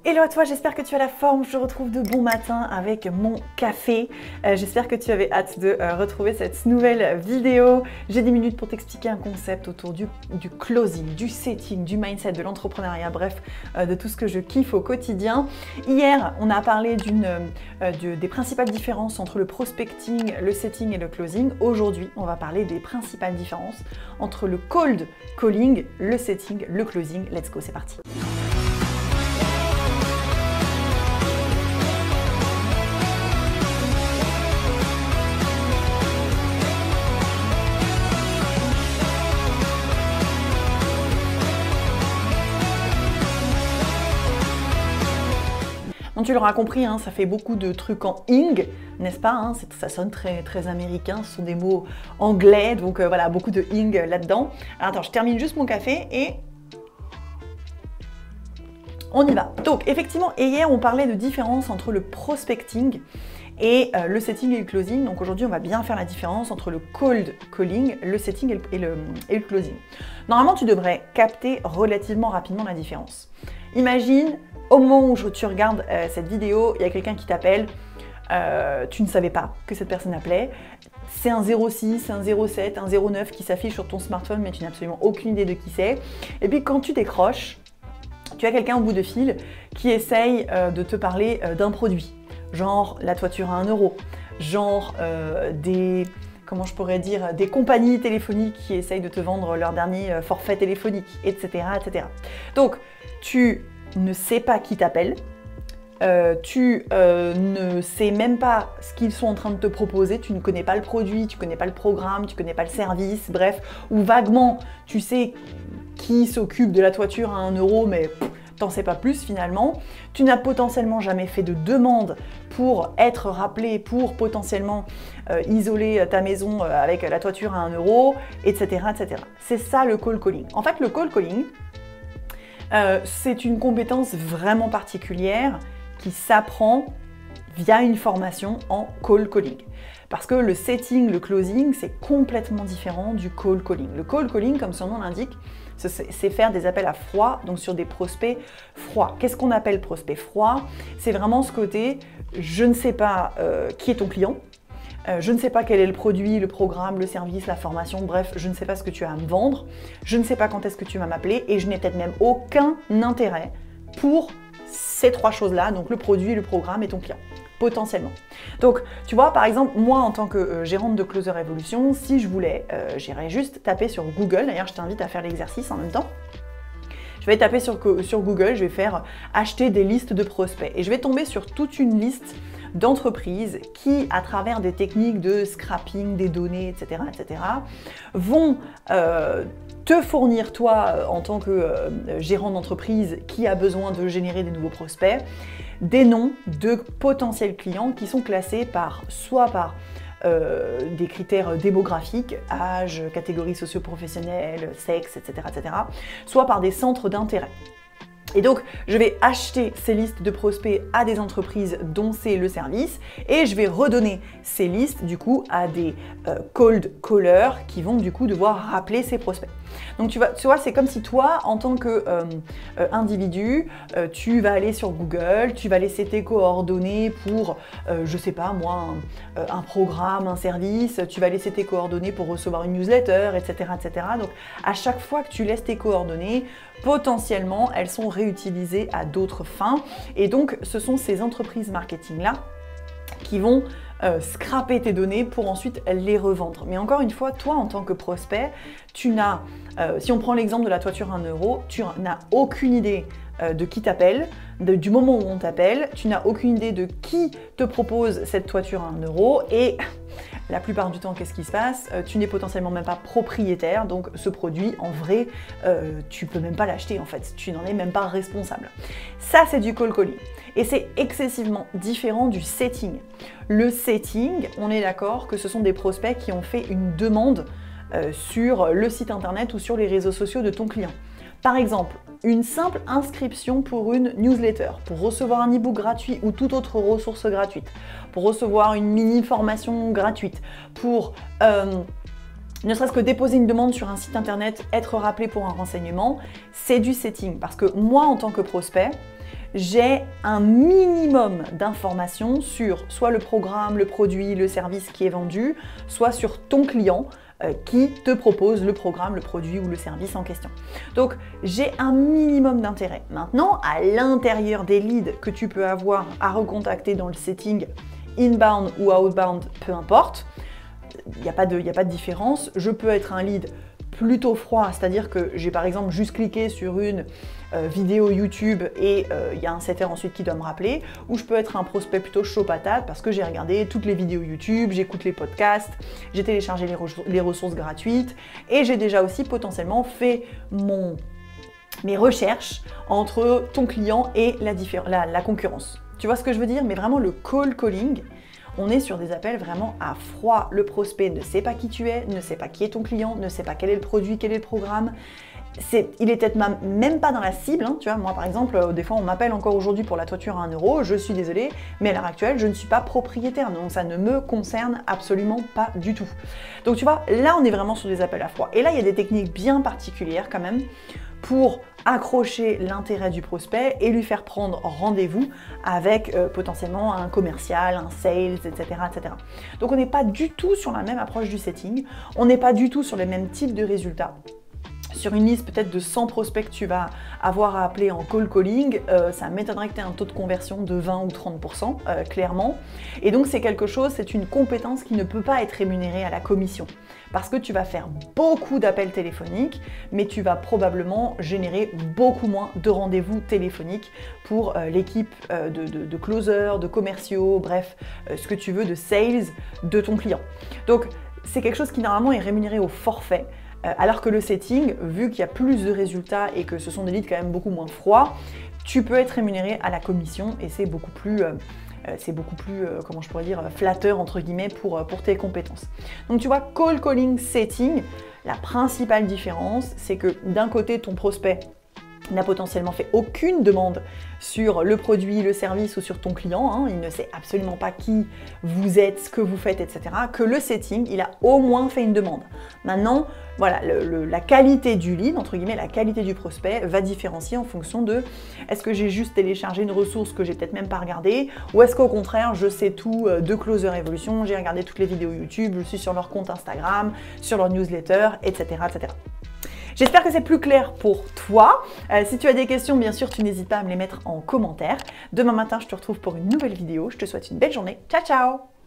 Hello à toi, j'espère que tu as la forme. Je te retrouve de bon matin avec mon café. J'espère que tu avais hâte de retrouver cette nouvelle vidéo. J'ai 10 minutes pour t'expliquer un concept autour du closing, du setting, du mindset, de l'entrepreneuriat, bref, de tout ce que je kiffe au quotidien. Hier, on a parlé des principales différences entre le prospecting, le setting et le closing. Aujourd'hui, on va parler des principales différences entre le cold calling, le setting, le closing. Let's go, c'est parti. Donc, tu l'auras compris, hein, ça fait beaucoup de trucs en ing, n'est-ce pas, hein, ça sonne très, très américain, ce sont des mots anglais, donc voilà, beaucoup de ing là-dedans. Alors attends, je termine juste mon café et on y va. Donc effectivement, hier on parlait de différence entre le prospecting et le setting et le closing. Donc aujourd'hui, on va bien faire la différence entre le cold calling, le setting et le closing. Normalement, tu devrais capter relativement rapidement la différence. Imagine, au moment où tu regardes cette vidéo, il y a quelqu'un qui t'appelle, tu ne savais pas que cette personne appelait. C'est un 06, un 07, un 09 qui s'affiche sur ton smartphone, mais tu n'as absolument aucune idée de qui c'est. Et puis quand tu décroches, tu as quelqu'un au bout de fil qui essaye de te parler d'un produit, genre la toiture à 1 euro, genre comment je pourrais dire, des compagnies téléphoniques qui essayent de te vendre leur dernier forfait téléphonique, etc., etc. Donc, tu ne sais pas qui t'appelle, tu ne sais même pas ce qu'ils sont en train de te proposer, tu ne connais pas le produit, tu ne connais pas le programme, tu ne connais pas le service, bref, ou vaguement, tu sais qui s'occupe de la toiture à 1 euro, mais t'en sais pas plus finalement. Tu n'as potentiellement jamais fait de demande pour être rappelé, pour potentiellement isoler ta maison avec la toiture à 1 euro, etc., etc. C'est ça le cold calling. En fait, le cold calling, c'est une compétence vraiment particulière qui s'apprend via une formation en cold calling. Parce que le setting, le closing, c'est complètement différent du cold calling. Le cold calling, comme son nom l'indique, c'est faire des appels à froid, donc sur des prospects froids. Qu'est-ce qu'on appelle prospect froid? C'est vraiment ce côté, je ne sais pas qui est ton client, je ne sais pas quel est le produit, le programme, le service, la formation, bref, je ne sais pas ce que tu as à me vendre, je ne sais pas quand est-ce que tu vas m'appeler et je n'ai peut-être même aucun intérêt pour ces trois choses-là, donc le produit, le programme et ton client, potentiellement. Donc, tu vois, par exemple, moi, en tant que gérante de Closer Evolution, si je voulais, j'irais juste taper sur Google, d'ailleurs, je t'invite à faire l'exercice en même temps. Je vais taper sur Google, je vais faire acheter des listes de prospects et je vais tomber sur toute une liste d'entreprises qui, à travers des techniques de scrapping des données, etc., vont te fournir, toi, en tant que gérant d'entreprise qui a besoin de générer des nouveaux prospects, des noms de potentiels clients qui sont classés soit par des critères démographiques, âge, catégorie socio-professionnelle, sexe, etc., soit par des centres d'intérêt. Et donc, je vais acheter ces listes de prospects à des entreprises dont c'est le service et je vais redonner ces listes du coup à des cold callers qui vont du coup devoir rappeler ces prospects. Donc tu vois, c'est comme si toi, en tant qu'individu, tu vas aller sur Google, tu vas laisser tes coordonnées pour, je sais pas moi, un programme, un service, tu vas laisser tes coordonnées pour recevoir une newsletter, etc., etc. Donc à chaque fois que tu laisses tes coordonnées, potentiellement, elles sont réutilisées à d'autres fins. Et donc, ce sont ces entreprises marketing-là qui vont scraper tes données pour ensuite les revendre. Mais encore une fois, toi, en tant que prospect, tu n'as, si on prend l'exemple de la toiture à 1 euro, tu n'as aucune idée de qui t'appelle, du moment où on t'appelle, tu n'as aucune idée de qui te propose cette toiture à 1 euro et la plupart du temps, qu'est-ce qui se passe? Tu n'es potentiellement même pas propriétaire, donc ce produit, en vrai, tu peux même pas l'acheter en fait, tu n'en es même pas responsable. Ça, c'est du cold calling et c'est excessivement différent du setting. Le setting, on est d'accord que ce sont des prospects qui ont fait une demande sur le site internet ou sur les réseaux sociaux de ton client. Par exemple, une simple inscription pour une newsletter, pour recevoir un e-book gratuit ou toute autre ressource gratuite, pour recevoir une mini-formation gratuite, pour ne serait-ce que déposer une demande sur un site internet, être rappelé pour un renseignement, c'est du setting. Parce que moi, en tant que prospect, j'ai un minimum d'informations sur soit le programme, le produit, le service qui est vendu, soit sur ton client qui te propose le programme, le produit ou le service en question. Donc j'ai un minimum d'intérêt. Maintenant, à l'intérieur des leads que tu peux avoir à recontacter dans le setting inbound ou outbound, peu importe, il n'y a pas de différence. Je peux être un lead plutôt froid, c'est-à-dire que j'ai par exemple juste cliqué sur une vidéo YouTube et il y a un setter ensuite qui doit me rappeler, ou je peux être un prospect plutôt chaud patate parce que j'ai regardé toutes les vidéos YouTube, j'écoute les podcasts, j'ai téléchargé les ressources gratuites et j'ai déjà aussi potentiellement fait mes recherches entre ton client et la concurrence. Tu vois ce que je veux dire? Mais vraiment le cold calling, on est sur des appels vraiment à froid. Le prospect ne sait pas qui tu es, ne sait pas qui est ton client, ne sait pas quel est le produit, quel est le programme. Il est peut-être même pas dans la cible, hein, tu vois. Moi par exemple, des fois on m'appelle encore aujourd'hui pour la toiture à 1 €, je suis désolée, mais à l'heure actuelle je ne suis pas propriétaire, donc ça ne me concerne absolument pas du tout. Donc tu vois, là on est vraiment sur des appels à froid. Et là il y a des techniques bien particulières quand même pour accrocher l'intérêt du prospect et lui faire prendre rendez-vous avec potentiellement un commercial, un sales, etc., etc. Donc on n'est pas du tout sur la même approche du setting, on n'est pas du tout sur les mêmes types de résultats. Sur une liste peut-être de 100 prospects que tu vas avoir à appeler en cold calling, ça m'étonnerait que tu aies un taux de conversion de 20 ou 30%, clairement. Et donc c'est quelque chose, c'est une compétence qui ne peut pas être rémunérée à la commission. Parce que tu vas faire beaucoup d'appels téléphoniques, mais tu vas probablement générer beaucoup moins de rendez-vous téléphoniques pour l'équipe de closers, de commerciaux, bref, ce que tu veux, de sales de ton client. Donc c'est quelque chose qui normalement est rémunéré au forfait. Alors que le setting, vu qu'il y a plus de résultats et que ce sont des leads quand même beaucoup moins froids, tu peux être rémunéré à la commission et c'est beaucoup plus, comment je pourrais dire, flatteur entre guillemets pour tes compétences. Donc tu vois, cold calling, setting, la principale différence, c'est que d'un côté, ton prospect n'a potentiellement fait aucune demande sur le produit, le service ou sur ton client, hein, il ne sait absolument pas qui vous êtes, ce que vous faites, etc. Que le setting, il a au moins fait une demande. Maintenant, voilà, la qualité du lead, entre guillemets, la qualité du prospect va différencier en fonction de est-ce que j'ai juste téléchargé une ressource que j'ai peut-être même pas regardée, ou est-ce qu'au contraire, je sais tout de Closer Evolution, j'ai regardé toutes les vidéos YouTube, je suis sur leur compte Instagram, sur leur newsletter, etc., etc. J'espère que c'est plus clair pour toi. Si tu as des questions, bien sûr, tu n'hésites pas à me les mettre en commentaire. Demain matin, je te retrouve pour une nouvelle vidéo. Je te souhaite une belle journée. Ciao, ciao!